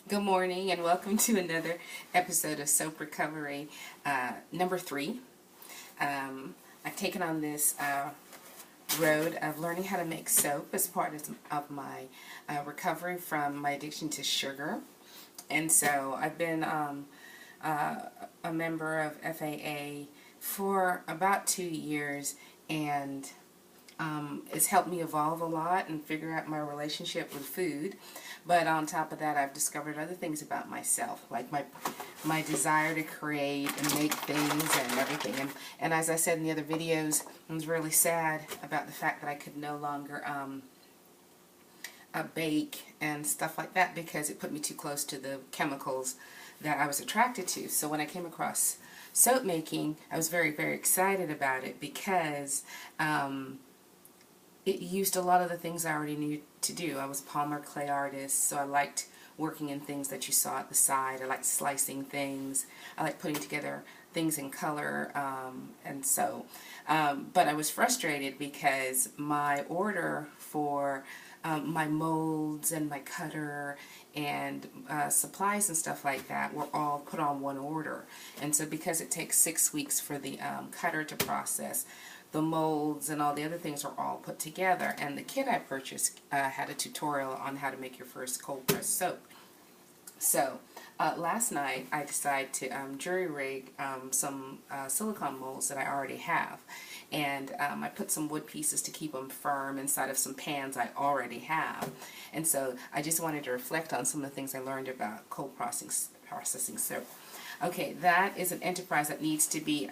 Good morning and welcome to another episode of Soap Recovery number 3. I've taken on this road of learning how to make soap as part of my recovery from my addiction to sugar. And so I've been a member of FAA for about 2 years, and it's helped me evolve a lot and figure out my relationship with food. But on top of that, I've discovered other things about myself, like my desire to create and make things and everything. And as I said in the other videos, I was really sad about the fact that I could no longer bake and stuff like that because it put me too close to the chemicals that I was attracted to. So when I came across soap making, I was very, very excited about it because it used a lot of the things I already knew to do. I was a polymer clay artist, so I liked working in things that you saw at the side. I liked slicing things. I liked putting together things in color, but I was frustrated because my order for my molds and my cutter and supplies and stuff like that were all put on one order. And so because it takes 6 weeks for the cutter to process, the molds and all the other things are all put together. And the kit I purchased had a tutorial on how to make your first cold press soap. So last night I decided to jury rig some silicone molds that I already have. And I put some wood pieces to keep them firm inside of some pans I already have. And so I just wanted to reflect on some of the things I learned about cold processing soap. Okay, that is an enterprise that needs to be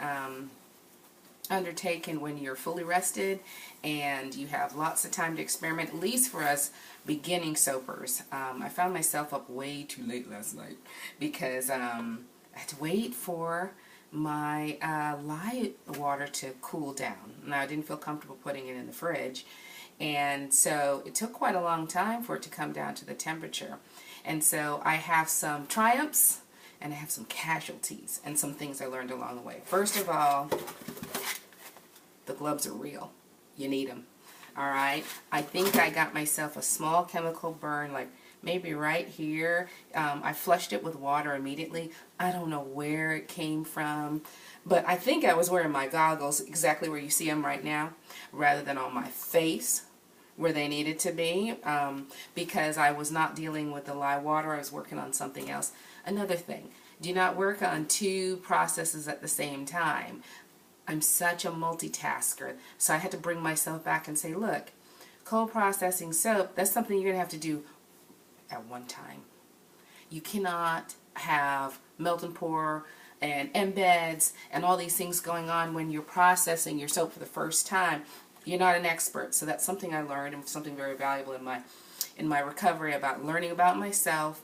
undertaken when you're fully rested and you have lots of time to experiment, at least for us beginning soapers. I found myself up way too late last night because I had to wait for my lye water to cool down. Now, I didn't feel comfortable putting it in the fridge, and so it took quite a long time for it to come down to the temperature. And so I have some triumphs and I have some casualties and some things I learned along the way. First of all, the gloves are real. You need them. Alright? I think I got myself a small chemical burn, like maybe right here. I flushed it with water immediately. I don't know where it came from, but I think I was wearing my goggles exactly where you see them right now, rather than on my face where they needed to be, because I was not dealing with the lye water. I was working on something else. Another thing, do not work on 2 processes at the same time. I'm such a multitasker, so I had to bring myself back and say, look, cold processing soap, that's something you're going to have to do at one time. You cannot have melt and pour and embeds and all these things going on when you're processing your soap for the first time. You're not an expert, so that's something I learned and something very valuable in my recovery, about learning about myself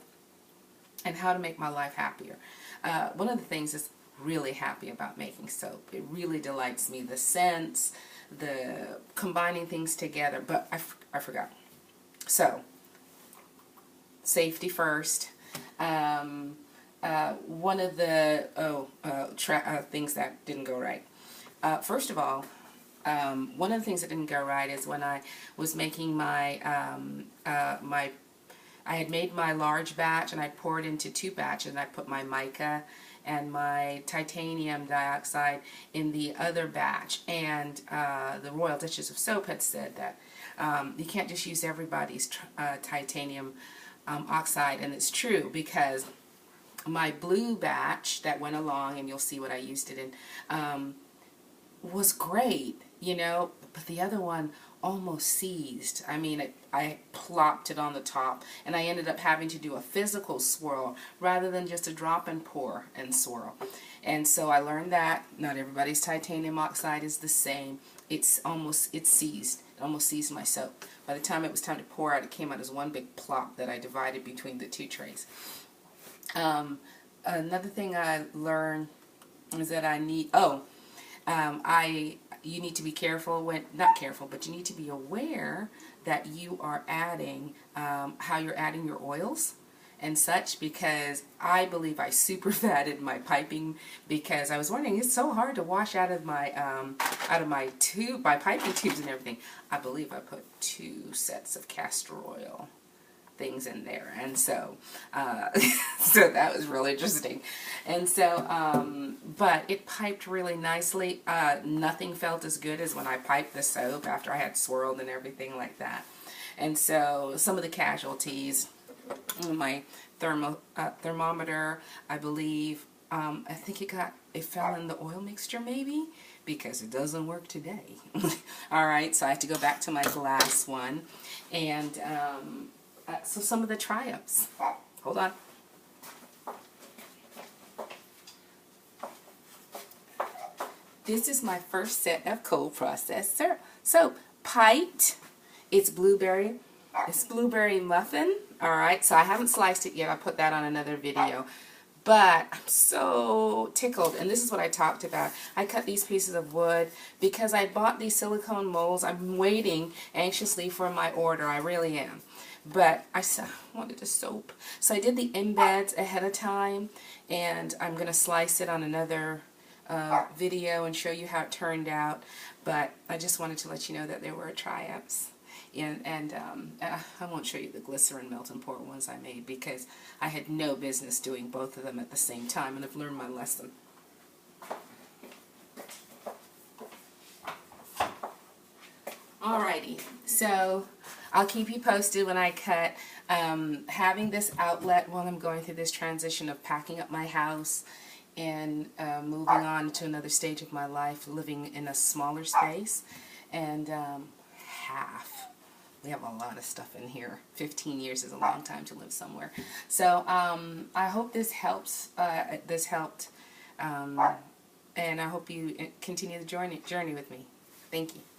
and how to make my life happier. One of the things is really happy about making soap. It really delights me. The scents, the combining things together, but I forgot. So, safety first. One of the things that didn't go right. First of all, one of the things that didn't go right is when I was making I had made my large batch and I poured into 2 batches, and I put my mica and my titanium dioxide in the other batch, and the Royal Duchess of Soap had said that you can't just use everybody's titanium oxide, and it's true, because my blue batch that went along, and you'll see what I used it in, was great, you know, but the other one almost seized. I mean, I plopped it on the top, and I ended up having to do a physical swirl rather than just a drop and pour and swirl. And so I learned that not everybody's titanium oxide is the same. It seized. It almost seized my soap. By the time it was time to pour out, it came out as one big plop that I divided between the 2 trays. Another thing I learned is that you need to be careful when, not careful, but you need to be aware that you are adding, how you're adding your oils and such, because I believe I super fatted my piping, because I was wondering, it's so hard to wash out of my piping tubes and everything. I believe I put 2 sets of castor oil things in there. And so, so that was really interesting. And so, but it piped really nicely. Nothing felt as good as when I piped the soap after I had swirled and everything like that. And so some of the casualties, my thermometer, I believe, I think it fell in the oil mixture maybe, because it doesn't work today. Alright, so I have to go back to my glass one. And so some of the triumphs. Hold on. This is my first set of cold processed syrup. So, piped, it's blueberry muffin. Alright, so I haven't sliced it yet. I'll put that on another video. But I'm so tickled, and this is what I talked about. I cut these pieces of wood because I bought these silicone molds. I'm waiting anxiously for my order. I really am. But I wanted the soap. So I did the embeds ahead of time, and I'm going to slice it on another video and show you how it turned out. But I just wanted to let you know that there were triumphs. And I won't show you the glycerin melt and pour ones I made because I had no business doing both of them at the same time, and I've learned my lesson. Alrighty, so I'll keep you posted when I cut. Having this outlet while I'm going through this transition of packing up my house and moving on to another stage of my life, living in a smaller space, and we have a lot of stuff in here. 15 years is a long time to live somewhere. So I hope this helps. This helped, and I hope you continue the journey with me. Thank you.